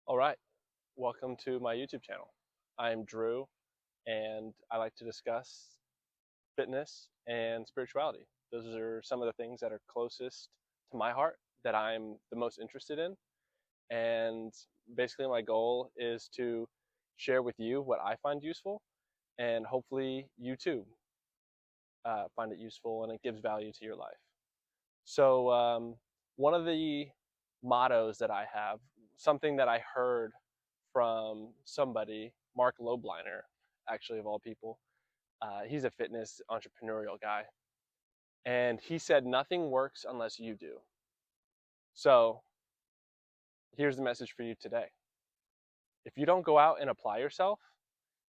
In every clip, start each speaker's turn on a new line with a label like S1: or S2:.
S1: All right, welcome to my YouTube channel. I'm Drew, and I like to discuss fitness and spirituality. Those are some of the things that are closest to my heart, that I'm the most interested in. And basically, my goal is to share with you what I find useful, and hopefully, you too find it useful and it gives value to your life. So, one of the mottos that I have, something that I heard from somebody, Mark Lobliner, actually, of all people. He's a fitness entrepreneurial guy. And he said, nothing works unless you do. So here's the message for you today. If you don't go out and apply yourself,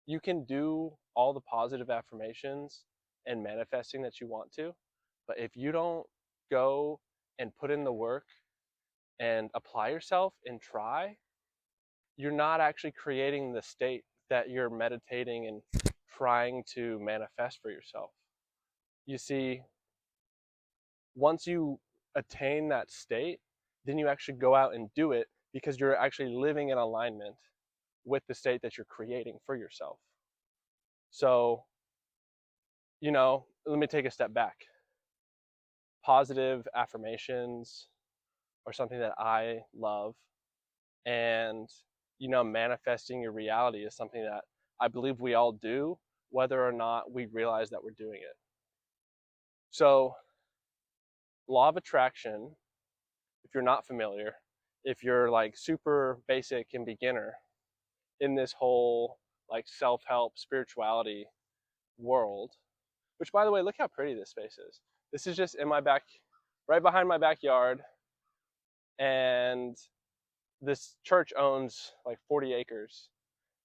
S1: you can do all the positive affirmations and manifesting that you want to. But if you don't go and put in the work and apply yourself and try, you're not actually creating the state that you're meditating and trying to manifest for yourself. You see, once you attain that state, then you actually go out and do it because you're actually living in alignment with the state that you're creating for yourself. So, let me take a step back. Positive affirmations are something that I love, and manifesting your reality is something that I believe we all do, whether or not we realize that we're doing it. So, law of attraction, if you're not familiar, if you're like super basic and beginner in this whole like self-help spirituality world, which, by the way, look how pretty this space is. This is just in my back, right behind my backyard, and this church owns like 40 acres,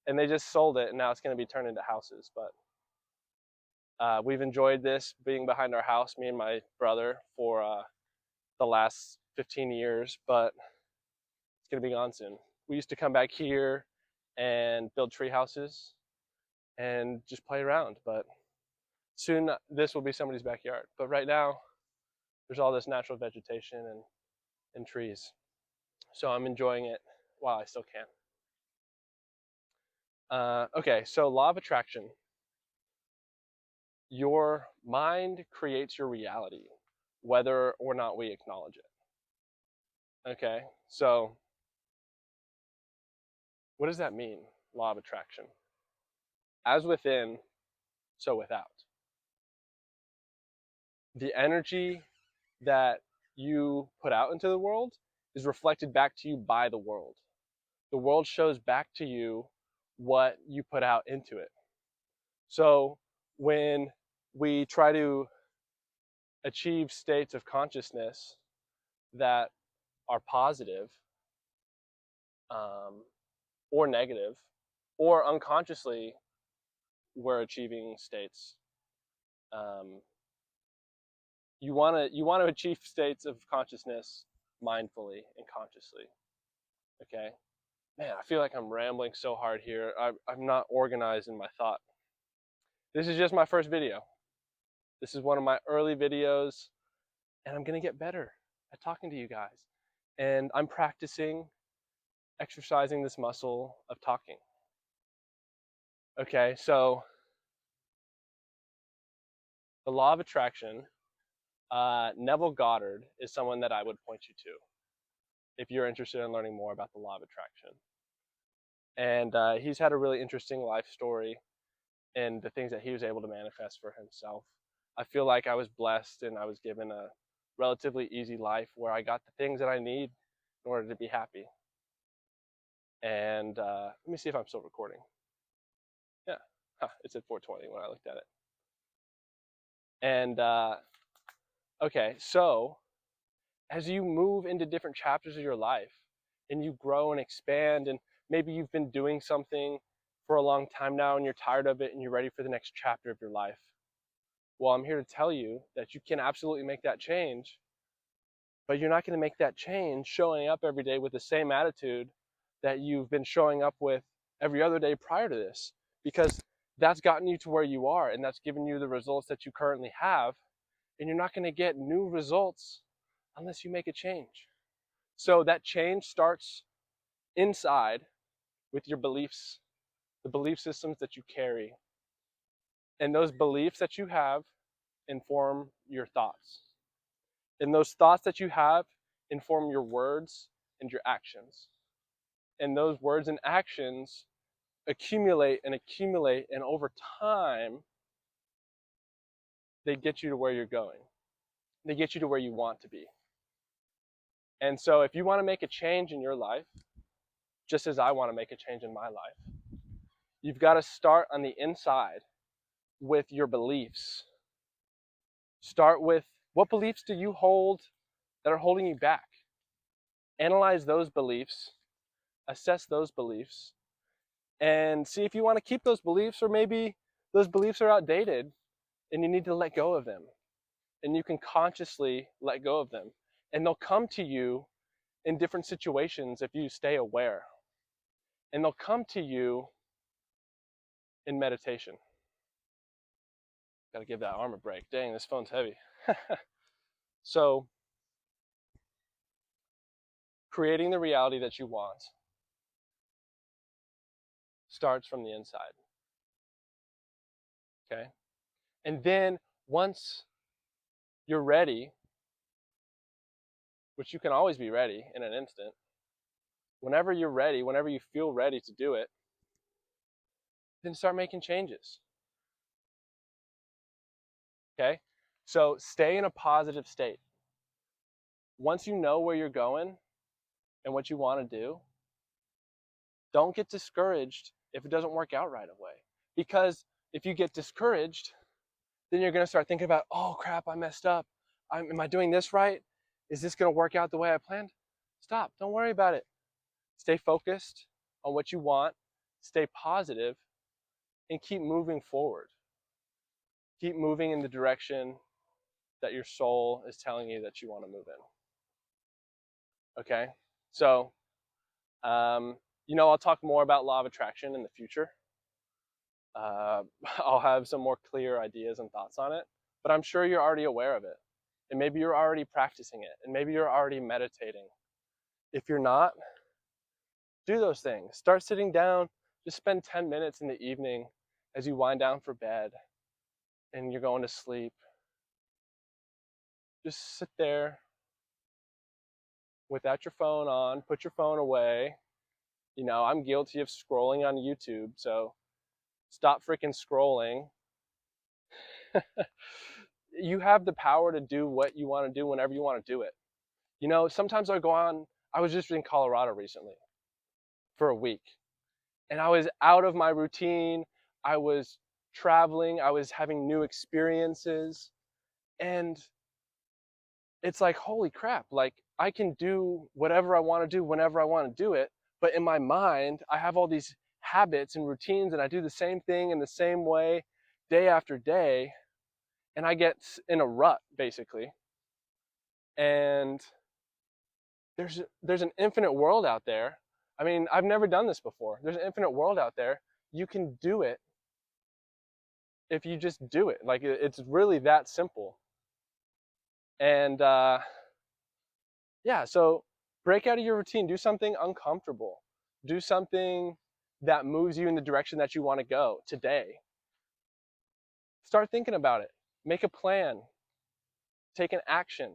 S1: and they just sold it, and now it's going to be turned into houses. But we've enjoyed this being behind our house, me and my brother, for the last 15 years, but it's going to be gone soon. We used to come back here and build tree houses and just play around, but soon this will be somebody's backyard. But right now, there's all this natural vegetation and trees. So I'm enjoying it while I still can. Okay, so law of attraction. Your mind creates your reality, whether or not we acknowledge it. Okay, so what does that mean, law of attraction? As within, so without. The energy that you put out into the world is reflected back to you by the world. The world shows back to you what you put out into it. So when we try to achieve states of consciousness that are positive, or negative, or unconsciously we're achieving states, you want to achieve states of consciousness mindfully and consciously. Okay, man, I feel like I'm rambling so hard here. I'm not organized in my thought. This is just my first video. This is one of my early videos, and I'm gonna get better at talking to you guys. And I'm practicing exercising this muscle of talking. Okay, so the law of attraction, Neville Goddard is someone that I would point you to if you're interested in learning more about the law of attraction. And he's had a really interesting life story and the things that he was able to manifest for himself. I feel like I was blessed and I was given a relatively easy life where I got the things that I need in order to be happy. And let me see if I'm still recording. Yeah, it's at 4:20 when I looked at it. And okay, so as you move into different chapters of your life and you grow and expand, and maybe you've been doing something for a long time now and you're tired of it and you're ready for the next chapter of your life. Well, I'm here to tell you that you can absolutely make that change, but you're not going to make that change showing up every day with the same attitude that you've been showing up with every other day prior to this, because that's gotten you to where you are and that's given you the results that you currently have, and you're not going to get new results unless you make a change. So that change starts inside with your beliefs, the belief systems that you carry. And those beliefs that you have inform your thoughts. And those thoughts that you have inform your words and your actions. And those words and actions accumulate, and over time, they get you to where you're going. They get you to where you want to be. And so if you want to make a change in your life, just as I want to make a change in my life, you've got to start on the inside with your beliefs. Start with, what beliefs do you hold that are holding you back? Analyze those beliefs, assess those beliefs, and see if you want to keep those beliefs, or maybe those beliefs are outdated and you need to let go of them. And you can consciously let go of them. And they'll come to you in different situations if you stay aware. And they'll come to you in meditation. Gotta give that arm a break. Dang, this phone's heavy. So, creating the reality that you want starts from the inside. Okay? And then once you're ready, which you can always be ready in an instant, whenever you're ready, whenever you feel ready to do it, then start making changes. Okay? So stay in a positive state. Once you know where you're going and what you want to do, don't get discouraged if it doesn't work out right away. Because if you get discouraged, then you're going to start thinking about, oh crap, I messed up. Am I doing this right? Is this going to work out the way I planned? Stop. Don't worry about it. Stay focused on what you want. Stay positive and keep moving forward. Keep moving in the direction that your soul is telling you that you want to move in. Okay? So, I'll talk more about law of attraction in the future. I'll have some more clear ideas and thoughts on it, but I'm sure you're already aware of it. And maybe you're already practicing it, and maybe you're already meditating. If you're not, do those things. Start sitting down, just spend 10 minutes in the evening as you wind down for bed and you're going to sleep. Just sit there without your phone on, put your phone away. I'm guilty of scrolling on YouTube, so stop freaking scrolling. You have the power to do what you want to do whenever you want to do it. Sometimes I was just in Colorado recently for a week, and I was out of my routine. I was traveling, I was having new experiences, and it's like, holy crap, like I can do whatever I want to do whenever I want to do it. But in my mind, I have all these habits and routines, and I do the same thing in the same way day after day, and I get in a rut basically. And there's an infinite world out there. I mean, I've never done this before. There's an infinite world out there. You can do it if you just do it. Like, it's really that simple. And so break out of your routine. Do something uncomfortable. Do something that moves you in the direction that you want to go today. Start thinking about it. Make a plan. Take an action.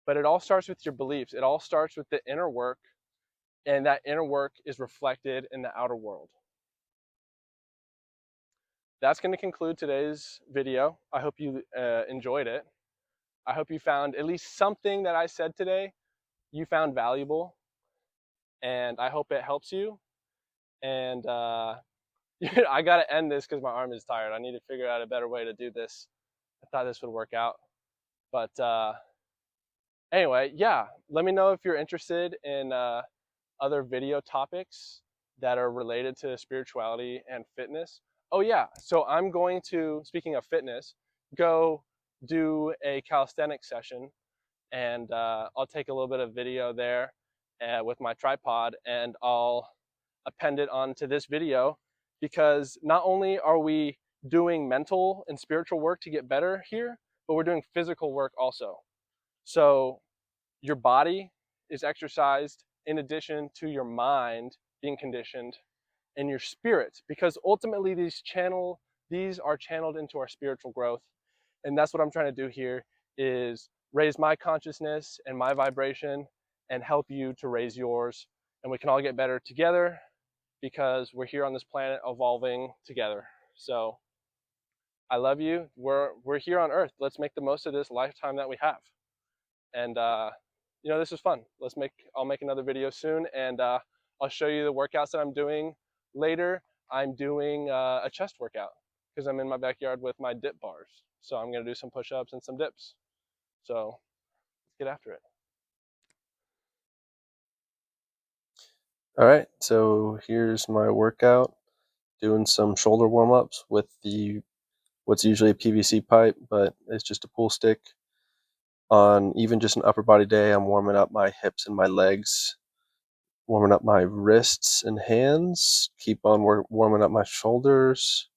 S1: But it all starts with your beliefs. It all starts with the inner work, and that inner work is reflected in the outer world. That's going to conclude today's video. I hope you enjoyed it. I hope you found at least something that I said today you found valuable, and I hope it helps you. And I got to end this because my arm is tired. I need to figure out a better way to do this. I thought this would work out. But anyway, yeah, let me know if you're interested in other video topics that are related to spirituality and fitness. Oh yeah, so I'm going to, speaking of fitness, go do a calisthenics session, and I'll take a little bit of video there with my tripod, and I'll append it onto this video, because not only are we doing mental and spiritual work to get better here, but we're doing physical work also. So your body is exercised in addition to your mind being conditioned and your spirit, because ultimately these are channeled into our spiritual growth. And that's what I'm trying to do here, is raise my consciousness and my vibration and help you to raise yours. And we can all get better together because we're here on this planet evolving together. So I love you. We're here on Earth. Let's make the most of this lifetime that we have. And this is fun. I'll make another video soon, and I'll show you the workouts that I'm doing later. I'm doing a chest workout because I'm in my backyard with my dip bars. So I'm gonna do some push-ups and some dips. So let's get after it. All right, so here's my workout. Doing some shoulder warm-ups with what's usually a PVC pipe, but it's just a pool stick. On even just an upper body day, I'm warming up my hips and my legs, warming up my wrists and hands, keep on warming up my shoulders,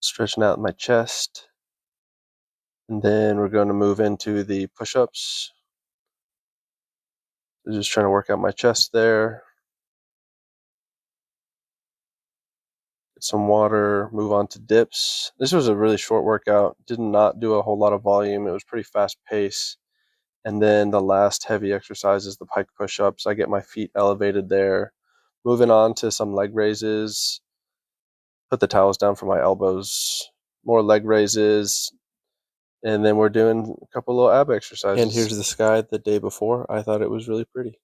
S1: stretching out my chest, and then we're going to move into the push-ups. Just trying to work out my chest there. Get some water, move on to dips. This was a really short workout, did not do a whole lot of volume. It was pretty fast pace. And then the last heavy exercise is the pike push-ups. I get my feet elevated there. Moving on to some leg raises. Put the towels down for my elbows. More leg raises. And then we're doing a couple little ab exercises. And here's the sky the day before. I thought it was really pretty.